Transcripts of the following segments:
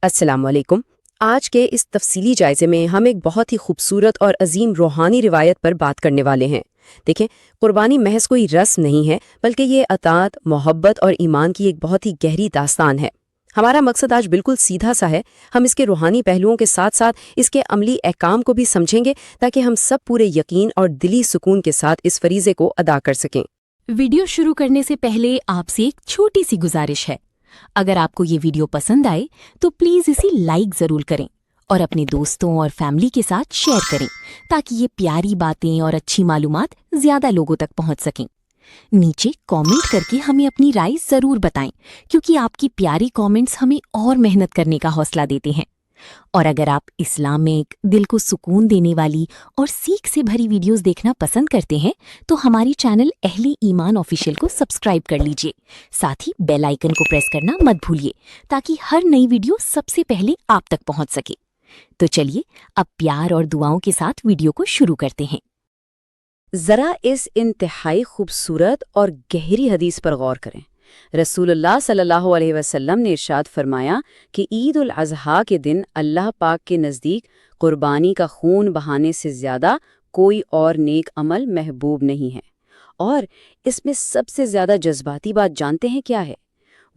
السلام علیکم۔ آج کے اس تفصیلی جائزے میں ہم ایک بہت ہی خوبصورت اور عظیم روحانی روایت پر بات کرنے والے ہیں۔ دیکھیں، قربانی محض کوئی رسم نہیں ہے، بلکہ یہ اطاعت، محبت اور ایمان کی ایک بہت ہی گہری داستان ہے۔ ہمارا مقصد آج بالکل سیدھا سا ہے۔ ہم اس کے روحانی پہلوؤں کے ساتھ ساتھ اس کے عملی احکام کو بھی سمجھیں گے، تاکہ ہم سب پورے یقین اور دلی سکون کے ساتھ اس فریضے کو ادا کر سکیں۔ ویڈیو شروع کرنے سے پہلے آپ سے ایک چھوٹی سی گزارش ہے۔ اگر آپ کو یہ ویڈیو پسند آئے تو پلیز اسے لائک ضرور کریں اور اپنے دوستوں اور فیملی کے ساتھ شیئر کریں تاکہ یہ پیاری باتیں اور اچھی معلومات زیادہ لوگوں تک پہنچ سکیں۔ نیچے کامنٹ کر کے ہمیں اپنی رائے ضرور بتائیں، کیونکہ آپ کی پیاری کامنٹس ہمیں اور محنت کرنے کا حوصلہ دیتے ہیں۔ اور اگر آپ اسلام میں ایک دل کو سکون دینے والی اور سیکھ سے بھری ویڈیوز دیکھنا پسند کرتے ہیں تو ہماری چینل اہل ایمان آفیشیل کو سبسکرائب کر لیجئے۔ ساتھ ہی بیل آئیکن کو پریس کرنا مت بھولیے تاکہ ہر نئی ویڈیو سب سے پہلے آپ تک پہنچ سکے۔ تو چلیے اب پیار اور دعاؤں کے ساتھ ویڈیو کو شروع کرتے ہیں۔ ذرا اس انتہائی خوبصورت اور گہری حدیث پر غور کریں۔ رسول اللہ صلی اللہ علیہ وسلم نے ارشاد فرمایا کہ عید الاضحیٰ کے دن اللہ پاک کے نزدیک قربانی کا خون بہانے سے زیادہ کوئی اور نیک عمل محبوب نہیں ہے۔ اور اس میں سب سے زیادہ جذباتی بات جانتے ہیں کیا ہے؟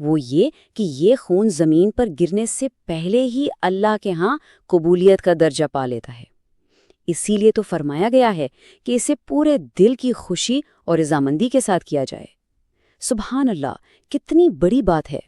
وہ یہ کہ یہ خون زمین پر گرنے سے پہلے ہی اللہ کے ہاں قبولیت کا درجہ پا لیتا ہے۔ اسی لیے تو فرمایا گیا ہے کہ اسے پورے دل کی خوشی اور رضامندی کے ساتھ کیا جائے۔ سبحان اللہ، کتنی بڑی بات ہے۔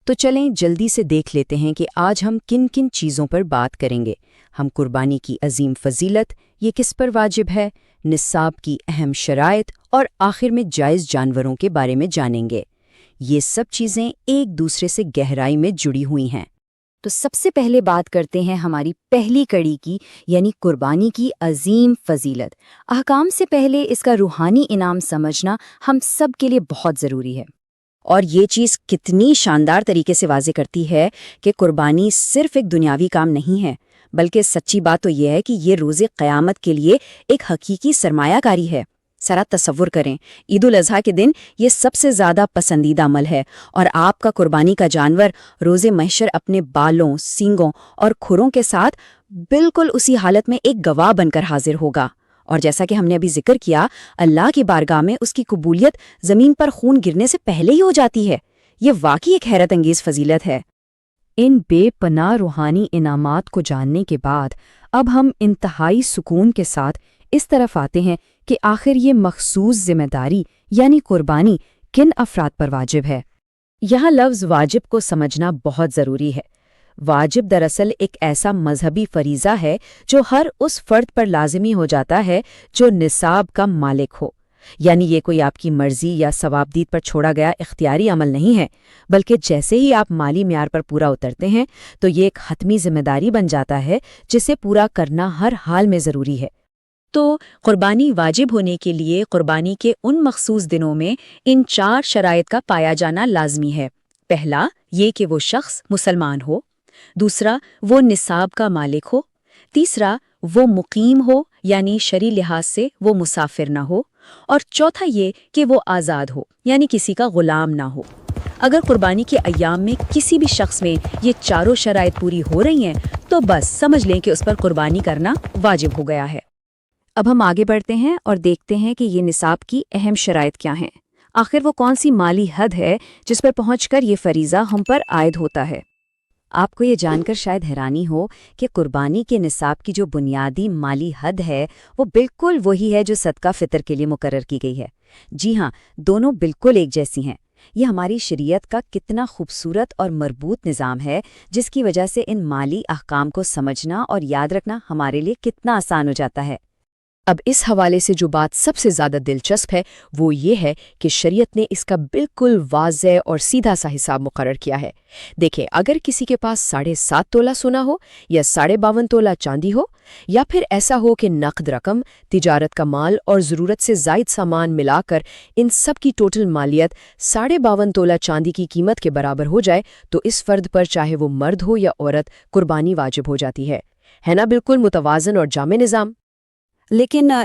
تو چلیں جلدی سے دیکھ لیتے ہیں کہ آج ہم کن کن چیزوں پر بات کریں گے۔ ہم قربانی کی عظیم فضیلت، یہ کس پر واجب ہے، نصاب کی اہم شرائط اور آخر میں جائز جانوروں کے بارے میں جانیں گے۔ یہ سب چیزیں ایک دوسرے سے گہرائی میں جڑی ہوئی ہیں۔ تو سب سے پہلے بات کرتے ہیں ہماری پہلی کڑی کی، یعنی قربانی کی عظیم فضیلت۔ احکام سے پہلے اس کا روحانی انعام سمجھنا ہم سب کے لیے بہت ضروری ہے۔ اور یہ چیز کتنی شاندار طریقے سے واضح کرتی ہے کہ قربانی صرف ایک دنیاوی کام نہیں ہے، بلکہ سچی بات تو یہ ہے کہ یہ روز قیامت کے لیے ایک حقیقی سرمایہ کاری ہے۔ ذرا تصور کریں، عید الاضحیٰ کے دن یہ سب سے زیادہ پسندیدہ عمل ہے، اور آپ کا قربانی کا جانور روز محشر اپنے بالوں، سینگوں اور کھروں کے ساتھ بالکل اسی حالت میں ایک گواہ بن کر حاضر ہوگا۔ اور جیسا کہ ہم نے ابھی ذکر کیا، اللہ کی بارگاہ میں اس کی قبولیت زمین پر خون گرنے سے پہلے ہی ہو جاتی ہے۔ یہ واقعی ایک حیرت انگیز فضیلت ہے۔ ان بے پناہ روحانی انعامات کو جاننے کے بعد اب ہم انتہائی سکون کے ساتھ اس طرف آتے ہیں کہ آخر یہ مخصوص ذمہ داری یعنی قربانی کن افراد پر واجب ہے۔ یہاں لفظ واجب کو سمجھنا بہت ضروری ہے۔ واجب دراصل ایک ایسا مذہبی فریضہ ہے جو ہر اس فرد پر لازمی ہو جاتا ہے جو نصاب کا مالک ہو۔ یعنی یہ کوئی آپ کی مرضی یا ثوابدید پر چھوڑا گیا اختیاری عمل نہیں ہے، بلکہ جیسے ہی آپ مالی معیار پر پورا اترتے ہیں تو یہ ایک حتمی ذمہ داری بن جاتا ہے جسے پورا کرنا ہر حال میں ضروری ہے۔ تو قربانی واجب ہونے کے لیے قربانی کے ان مخصوص دنوں میں ان 4 شرائط کا پایا جانا لازمی ہے۔ پہلا، یہ کہ وہ شخص مسلمان ہو۔ دوسرا، وہ نصاب کا مالک ہو۔ تیسرا، وہ مقیم ہو یعنی شرعی لحاظ سے وہ مسافر نہ ہو۔ اور چوتھا یہ کہ وہ آزاد ہو یعنی کسی کا غلام نہ ہو۔ اگر قربانی کے ایام میں کسی بھی شخص میں یہ 4 شرائط پوری ہو رہی ہیں تو بس سمجھ لیں کہ اس پر قربانی کرنا واجب ہو گیا ہے۔ اب ہم آگے بڑھتے ہیں اور دیکھتے ہیں کہ یہ نصاب کی اہم شرائط کیا ہیں۔ آخر وہ کون سی مالی حد ہے جس پر پہنچ کر یہ فریضہ ہم پر عائد ہوتا ہے؟ آپ کو یہ جان کر شاید حیرانی ہو کہ قربانی کے نصاب کی جو بنیادی مالی حد ہے وہ بالکل وہی ہے جو صدقہ فطر کے لیے مقرر کی گئی ہے۔ جی ہاں، دونوں بالکل ایک جیسی ہیں۔ یہ ہماری شریعت کا کتنا خوبصورت اور مربوط نظام ہے، جس کی وجہ سے ان مالی احکام کو سمجھنا اور یاد رکھنا ہمارے لیے کتنا آسان ہو جاتا ہے۔ اب اس حوالے سے جو بات سب سے زیادہ دلچسپ ہے وہ یہ ہے کہ شریعت نے اس کا بالکل واضح اور سیدھا سا حساب مقرر کیا ہے۔ دیکھیں، اگر کسی کے پاس 7.5 تولہ سونا ہو یا 52.5 تولہ چاندی ہو، یا پھر ایسا ہو کہ نقد رقم، تجارت کا مال اور ضرورت سے زائد سامان ملا کر ان سب کی ٹوٹل مالیت 52.5 تولہ چاندی کی قیمت کے برابر ہو جائے تو اس فرد پر چاہے وہ مرد ہو یا عورت قربانی واجب ہو جاتی ہے نا؟ بالکل متوازن اور جامع نظام۔ لیکن